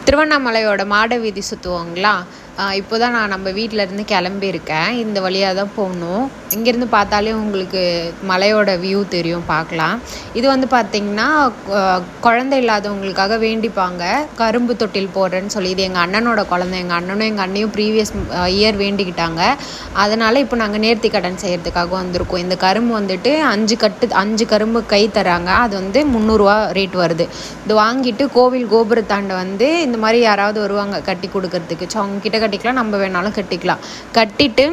திருவண்ணாமலையோட மாட வீதி சுற்றுவாங்களா. இப்போ தான் நான் நம்ம வீட்டிலேருந்து கிளம்பியிருக்கேன். இந்த வழியாக தான் போகணும். இங்கேருந்து பார்த்தாலே உங்களுக்கு மலையோட வியூ தெரியும், பார்க்கலாம். இது வந்து பார்த்திங்கன்னா குழந்தை இல்லாதவங்களுக்காக வேண்டிப்பாங்க, கரும்பு தொட்டில் போடுறேன்னு சொல்லி. இது எங்கள் அண்ணனோட குழந்தை. எங்கள் அண்ணனும் எங்கள் அண்ணியும் ப்ரீவியஸ் இயர் வேண்டிக்கிட்டாங்க. அதனால் இப்போ நாங்கள் நேர்த்தி கடன் செய்கிறதுக்காக வந்திருக்கோம். இந்த கரும்பு வந்துட்டு 5 கரும்பு கை தராங்க. அது வந்து 300 ரேட் வருது. இது வாங்கிட்டு கோவில் கோபுரத்தாண்ட வந்து இந்த மாதிரி யாராவது வருவாங்க கட்டி கொடுக்கறதுக்கு. ஸோ அவங்க கிட்ட கட்டிக்கலாம், நம்ம வேணாலும் கட்டிக்கலாம். கட்டிட்டு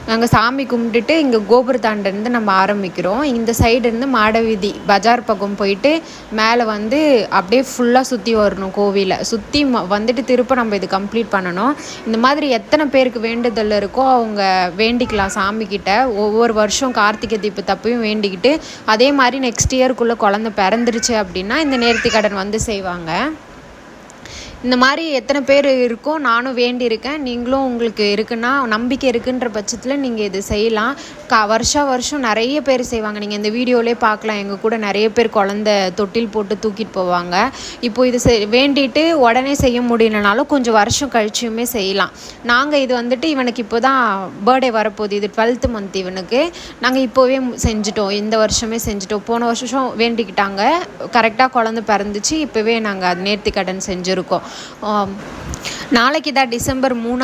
நாங்கள் சாமி கும்பிட்டுட்டு இங்கே கோபுரத்தாண்டேருந்து நம்ம ஆரம்பிக்கிறோம். இந்த சைடு இருந்து மாடவீதி பஜார் பக்கம் போயிட்டு மேலே வந்து அப்படியே ஃபுல்லாக சுற்றி வரணும். கோவிலை சுற்றி வந்துட்டு திருப்ப நம்ம இது கம்ப்ளீட் பண்ணணும். இந்த மாதிரி எத்தனை பேருக்கு வேண்டுதல் இருக்கோ அவங்க வேண்டிக்கலாம் சாமிக்கிட்ட. ஒவ்வொரு வருஷம் கார்த்திகை தீபத்தப்பையும் வேண்டிக்கிட்டு அதே மாதிரி நெக்ஸ்ட் இயருக்குள்ளே குழந்தை பிறந்துருச்சு அப்படின்னா இந்த நேர்த்தி கடன் வந்து செய்வாங்க. இந்த மாதிரி எத்தனை பேர் இருக்கோ நானும் வேண்டியிருக்கேன். நீங்களும் உங்களுக்கு இருக்குன்னா, நம்பிக்கை இருக்குன்ற பட்சத்தில் நீங்கள் இது செய்யலாம். வருஷம் நிறைய பேர் செய்வாங்க. நீங்கள் இந்த வீடியோவிலே பார்க்கலாம். எங்கள் கூட நிறைய பேர் குழந்த தொட்டில் போட்டு தூக்கிட்டு போவாங்க. இப்போது இது வேண்டிட்டு உடனே செய்ய முடியலனாலும் கொஞ்சம் வருஷம் கழிச்சுமே செய்யலாம். நாங்கள் இது வந்துட்டு இவனுக்கு இப்போ தான் பர்த்டே வரப்போகுது. இது 12th மந்த் இவனுக்கு. நாங்கள் இப்போவே செஞ்சுட்டோம். இந்த வருஷமே செஞ்சுட்டோம். போன வருஷம் வேண்டிக்கிட்டாங்க, கரெக்டாக குழந்த பிறந்துச்சு. இப்போவே நாங்கள் நேர்த்தி கடன் செஞ்சுருக்கோம். நாளைக்கு தான் டிசம்பர் 3